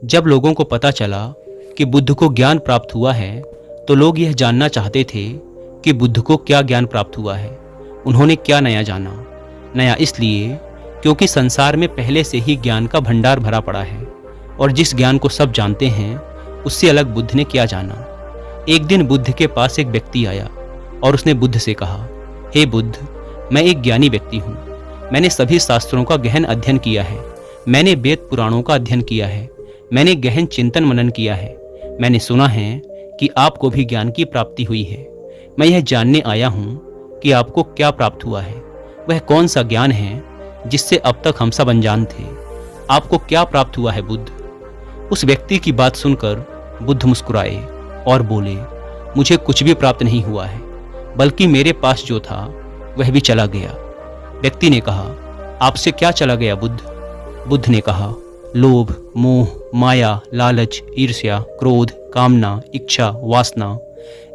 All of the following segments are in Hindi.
जब लोगों को पता चला कि बुद्ध को ज्ञान प्राप्त हुआ है, तो लोग यह जानना चाहते थे कि बुद्ध को क्या ज्ञान प्राप्त हुआ है, उन्होंने क्या नया जाना। नया इसलिए क्योंकि संसार में पहले से ही ज्ञान का भंडार भरा पड़ा है और जिस ज्ञान को सब जानते हैं उससे अलग बुद्ध ने क्या जाना। एक दिन बुद्ध के पास एक व्यक्ति आया और उसने बुद्ध से कहा, हे बुद्ध, मैं एक ज्ञानी व्यक्ति हूँ। मैंने सभी शास्त्रों का गहन अध्ययन किया है, मैंने वेद पुराणों का अध्ययन किया है, मैंने गहन चिंतन मनन किया है। मैंने सुना है कि आपको भी ज्ञान की प्राप्ति हुई है। मैं यह जानने आया हूँ कि आपको क्या प्राप्त हुआ है, वह कौन सा ज्ञान है जिससे अब तक हम सब अनजान थे। आपको क्या प्राप्त हुआ है बुद्ध? उस व्यक्ति की बात सुनकर बुद्ध मुस्कुराए और बोले, मुझे कुछ भी प्राप्त नहीं हुआ है, बल्कि मेरे पास जो था वह भी चला गया। व्यक्ति ने कहा, आपसे क्या चला गया बुद्ध? बुद्ध ने कहा, लोभ, मोह, माया, लालच, ईर्ष्या, क्रोध, कामना, इच्छा, वासना,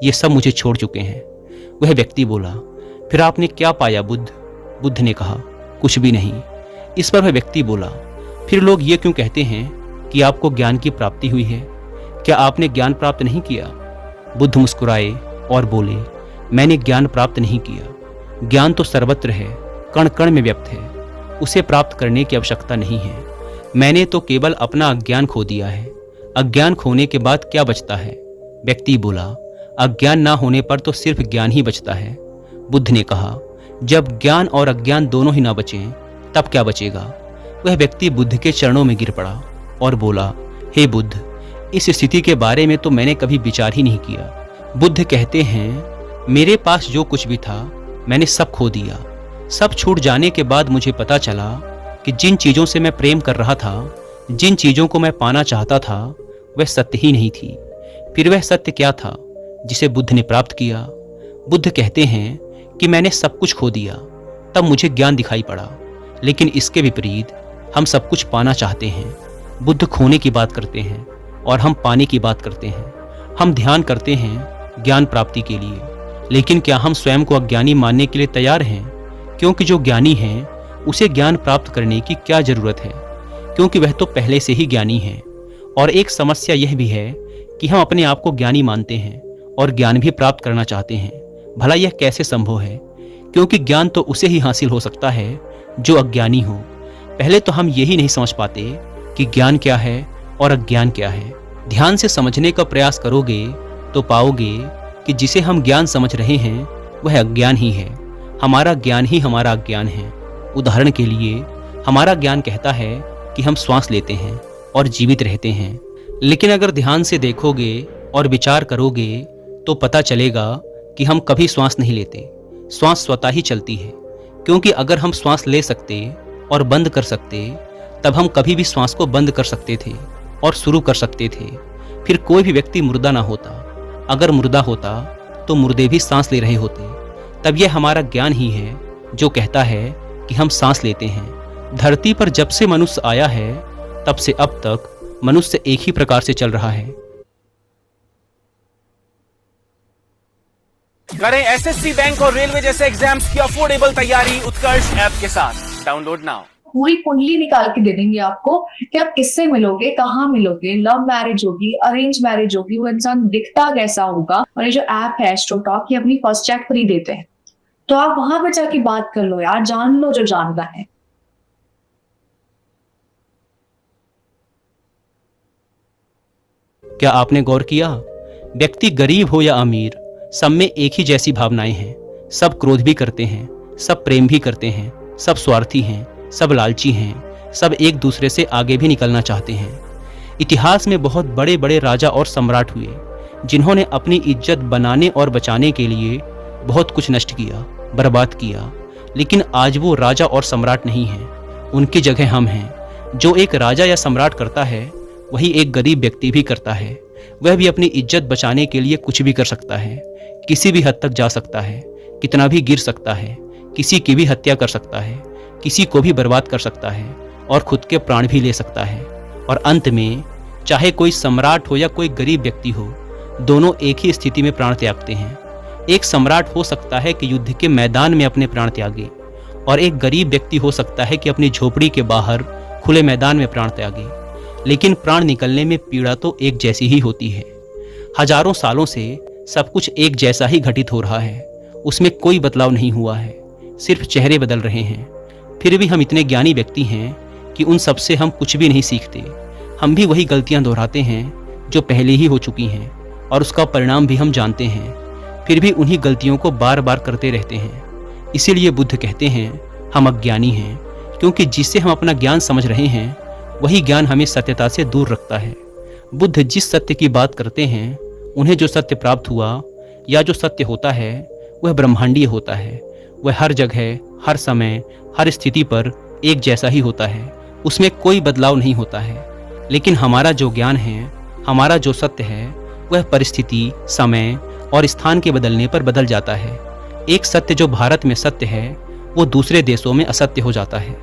ये सब मुझे छोड़ चुके हैं। वह व्यक्ति बोला, फिर आपने क्या पाया बुद्ध? बुद्ध ने कहा, कुछ भी नहीं। इस पर वह व्यक्ति बोला, फिर लोग ये क्यों कहते हैं कि आपको ज्ञान की प्राप्ति हुई है? क्या आपने ज्ञान प्राप्त नहीं किया? बुद्ध मुस्कुराए और बोले, मैंने ज्ञान प्राप्त नहीं किया। ज्ञान तो सर्वत्र है, कण कण में व्याप्त है, उसे प्राप्त करने की आवश्यकता नहीं है। मैंने तो केवल अपना अज्ञान खो दिया है। अज्ञान खोने के बाद क्या बचता है? व्यक्ति बोला, अज्ञान ना होने पर तो सिर्फ ज्ञान ही बचता है। बुद्ध ने कहा, जब ज्ञान और अज्ञान दोनों ही ना बचें तब क्या बचेगा? वह व्यक्ति बुद्ध के चरणों में गिर पड़ा और बोला, हे बुद्ध, इस स्थिति के बारे में तो मैंने कभी विचार ही नहीं किया। बुद्ध कहते हैं, मेरे पास जो कुछ भी था मैंने सब खो दिया। सब छूट जाने के बाद मुझे पता चला कि जिन चीज़ों से मैं प्रेम कर रहा था, जिन चीज़ों को मैं पाना चाहता था, वह सत्य ही नहीं थी। फिर वह सत्य क्या था जिसे बुद्ध ने प्राप्त किया? बुद्ध कहते हैं कि मैंने सब कुछ खो दिया, तब मुझे ज्ञान दिखाई पड़ा। लेकिन इसके विपरीत हम सब कुछ पाना चाहते हैं। बुद्ध खोने की बात करते हैं और हम पाने की बात करते हैं। हम ध्यान करते हैं ज्ञान प्राप्ति के लिए, लेकिन क्या हम स्वयं को अज्ञानी मानने के लिए तैयार हैं? क्योंकि जो ज्ञानी है उसे ज्ञान प्राप्त करने की क्या जरूरत है, क्योंकि वह तो पहले से ही ज्ञानी है। और एक समस्या यह भी है कि हम अपने आप को ज्ञानी मानते हैं और ज्ञान भी प्राप्त करना चाहते हैं। भला यह कैसे संभव है? क्योंकि ज्ञान तो उसे ही हासिल हो सकता है जो अज्ञानी हो। पहले तो हम यही नहीं समझ पाते कि ज्ञान क्या है और अज्ञान क्या है। ध्यान से समझने का प्रयास करोगे तो पाओगे कि जिसे हम ज्ञान समझ रहे हैं वह अज्ञान ही है। हमारा ज्ञान ही हमारा अज्ञान है। उदाहरण के लिए, हमारा ज्ञान कहता है कि हम श्वास लेते हैं और जीवित रहते हैं, लेकिन अगर ध्यान से देखोगे और विचार करोगे तो पता चलेगा कि हम कभी श्वास नहीं लेते। श्वास स्वतः ही चलती है, क्योंकि अगर हम श्वास ले सकते और बंद कर सकते तब हम कभी भी श्वास को बंद कर सकते थे और शुरू कर सकते थे। फिर कोई भी व्यक्ति मुर्दा ना होता। अगर मुर्दा होता तो मुर्दे भी सांस ले रहे होते। तब यह हमारा ज्ञान ही है जो कहता है कि हम सांस लेते हैं। धरती पर जब से मनुष्य आया है तब से अब तक मनुष्य एक ही प्रकार से चल रहा है। करें एसएससी, बैंक और रेलवे जैसे एग्जाम्स की अफोर्डेबल तैयारी उत्कर्ष ऐप के साथ। Download now. पूरी कुंडली निकाल के दे देंगे आपको कि आप किससे मिलोगे, कहाँ मिलोगे, लव मैरिज होगी, अरेंज मैरिज होगी, वो इंसान दिखता कैसा होगा। और ये जो ऐप है एस्ट्रोटॉक, ये अपनी फर्स्ट चेक फ्री देते हैं, तो आप वहां पर जाके बात कर लो यार, जान लो जो जानना है। क्या आपने गौर किया, व्यक्ति गरीब हो या अमीर, सब में एक ही जैसी भावनाएं हैं। सब क्रोध भी करते हैं, सब प्रेम भी करते हैं, सब स्वार्थी हैं, सब लालची हैं, सब एक दूसरे से आगे भी निकलना चाहते हैं। इतिहास में बहुत बड़े बड़े राजा और सम्राट हुए जिन्होंने अपनी इज्जत बनाने और बचाने के लिए बहुत कुछ नष्ट किया, बर्बाद किया। लेकिन आज वो राजा और सम्राट नहीं हैं, उनकी जगह हम हैं। जो एक राजा या सम्राट करता है वही एक गरीब व्यक्ति भी करता है। वह भी अपनी इज्जत बचाने के लिए कुछ भी कर सकता है, किसी भी हद तक जा सकता है, कितना भी गिर सकता है, किसी की भी हत्या कर सकता है, किसी को भी बर्बाद कर सकता है और खुद के प्राण भी ले सकता है। और अंत में चाहे कोई सम्राट हो या कोई गरीब व्यक्ति हो, दोनों एक ही स्थिति में प्राण त्यागते हैं। एक सम्राट हो सकता है कि युद्ध के मैदान में अपने प्राण त्यागे, और एक गरीब व्यक्ति हो सकता है कि अपनी झोपड़ी के बाहर खुले मैदान में प्राण त्यागे। लेकिन प्राण निकलने में पीड़ा तो एक जैसी ही होती है। हजारों सालों से सब कुछ एक जैसा ही घटित हो रहा है, उसमें कोई बदलाव नहीं हुआ है, सिर्फ चेहरे बदल रहे हैं। फिर भी हम इतने ज्ञानी व्यक्ति हैं कि उन सब से हम कुछ भी नहीं सीखते। हम भी वही गलतियां दोहराते हैं जो पहले ही हो चुकी हैं, और उसका परिणाम भी हम जानते हैं, फिर भी उन्हीं गलतियों को बार बार करते रहते हैं। इसीलिए बुद्ध कहते हैं हम अज्ञानी हैं, क्योंकि जिससे हम अपना ज्ञान समझ रहे हैं वही ज्ञान हमें सत्यता से दूर रखता है। बुद्ध जिस सत्य की बात करते हैं, उन्हें जो सत्य प्राप्त हुआ या जो सत्य होता है वह ब्रह्मांडीय होता है। वह हर जगह, हर समय, हर स्थिति पर एक जैसा ही होता है, उसमें कोई बदलाव नहीं होता है। लेकिन हमारा जो ज्ञान है, हमारा जो सत्य है, वह परिस्थिति, समय और स्थान के बदलने पर बदल जाता है। एक सत्य जो भारत में सत्य है वो दूसरे देशों में असत्य हो जाता है।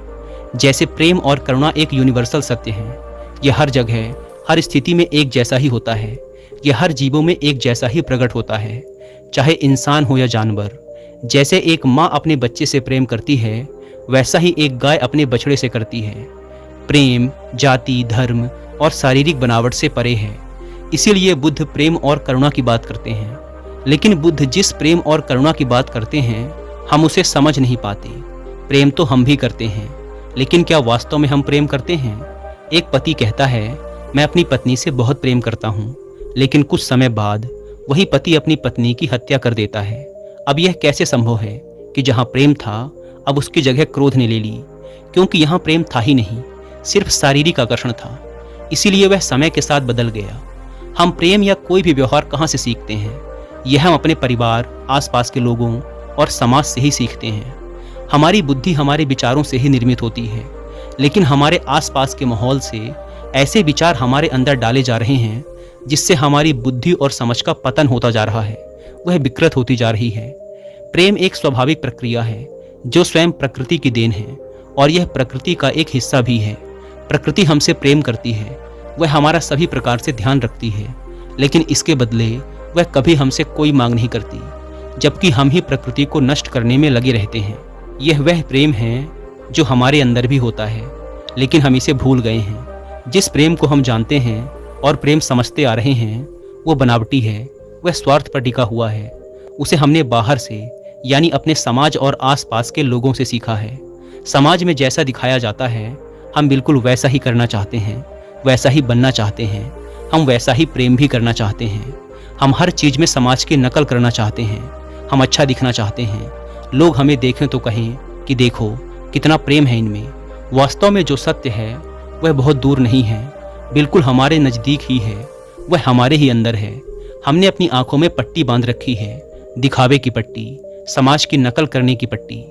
जैसे प्रेम और करुणा एक यूनिवर्सल सत्य है, यह हर जगह, हर स्थिति में एक जैसा ही होता है। यह हर जीवों में एक जैसा ही प्रकट होता है, चाहे इंसान हो या जानवर। जैसे एक माँ अपने बच्चे से प्रेम करती है, वैसा ही एक गाय अपने बछड़े से करती है। प्रेम जाति, धर्म और शारीरिक बनावट से परे है। इसीलिए बुद्ध प्रेम और करुणा की बात करते हैं। लेकिन बुद्ध जिस प्रेम और करुणा की बात करते हैं, हम उसे समझ नहीं पाते। प्रेम तो हम भी करते हैं, लेकिन क्या वास्तव में हम प्रेम करते हैं? एक पति कहता है मैं अपनी पत्नी से बहुत प्रेम करता हूँ, लेकिन कुछ समय बाद वही पति अपनी पत्नी की हत्या कर देता है। अब यह कैसे संभव है कि जहाँ प्रेम था अब उसकी जगह क्रोध ने ले ली? क्योंकि यहाँ प्रेम था ही नहीं, सिर्फ शारीरिक आकर्षण था। इसीलिए वह समय के साथ बदल गया। हम प्रेम या कोई भी व्यवहार कहाँ से सीखते हैं? यह हम अपने परिवार, आसपास के लोगों और समाज से ही सीखते हैं। हमारी बुद्धि हमारे विचारों से ही निर्मित होती है, लेकिन हमारे आसपास के माहौल से ऐसे विचार हमारे अंदर डाले जा रहे हैं जिससे हमारी बुद्धि और समझ का पतन होता जा रहा है, वह विकृत होती जा रही है। प्रेम एक स्वाभाविक प्रक्रिया है जो स्वयं प्रकृति की देन है, और यह प्रकृति का एक हिस्सा भी है। प्रकृति हमसे प्रेम करती है, वह हमारा सभी प्रकार से ध्यान रखती है, लेकिन इसके बदले वह कभी हमसे कोई मांग नहीं करती, जबकि हम ही प्रकृति को नष्ट करने में लगे रहते हैं। यह वह प्रेम है जो हमारे अंदर भी होता है, लेकिन हम इसे भूल गए हैं। जिस प्रेम को हम जानते हैं और प्रेम समझते आ रहे हैं, वो बनावटी है, वह स्वार्थ पर टिका हुआ है। उसे हमने बाहर से, यानी अपने समाज और आसपास के लोगों से सीखा है। समाज में जैसा दिखाया जाता है हम बिल्कुल वैसा ही करना चाहते हैं, वैसा ही बनना चाहते हैं। हम वैसा ही प्रेम भी करना चाहते हैं। हम हर चीज़ में समाज की नकल करना चाहते हैं। हम अच्छा दिखना चाहते हैं, लोग हमें देखें तो कहें कि देखो कितना प्रेम है इनमें। वास्तव में जो सत्य है वह बहुत दूर नहीं है, बिल्कुल हमारे नज़दीक ही है, वह हमारे ही अंदर है। हमने अपनी आंखों में पट्टी बांध रखी है, दिखावे की पट्टी, समाज की नकल करने की पट्टी।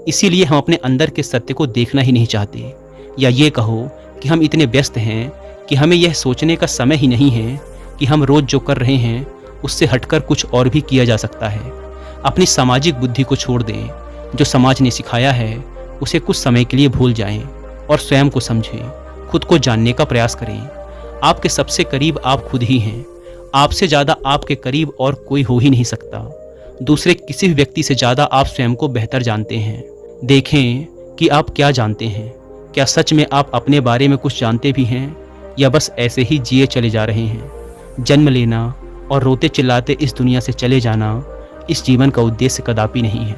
इसीलिए हम अपने अंदर के सत्य को देखना ही नहीं चाहते, या ये कहो कि हम इतने व्यस्त हैं कि हमें यह सोचने का समय ही नहीं है कि हम रोज़ जो कर रहे हैं उससे हटकर कुछ और भी किया जा सकता है। अपनी सामाजिक बुद्धि को छोड़ दें, जो समाज ने सिखाया है उसे कुछ समय के लिए भूल जाएं और स्वयं को समझें, खुद को जानने का प्रयास करें। आपके सबसे करीब आप खुद ही हैं। आपसे ज़्यादा आपके करीब और कोई हो ही नहीं सकता। दूसरे किसी भी व्यक्ति से ज़्यादा आप स्वयं को बेहतर जानते हैं। देखें कि आप क्या जानते हैं। क्या सच में आप अपने बारे में कुछ जानते भी हैं, या बस ऐसे ही जिए चले जा रहे हैं? जन्म लेना और रोते चिल्लाते इस दुनिया से चले जाना इस जीवन का उद्देश्य कदापि नहीं है।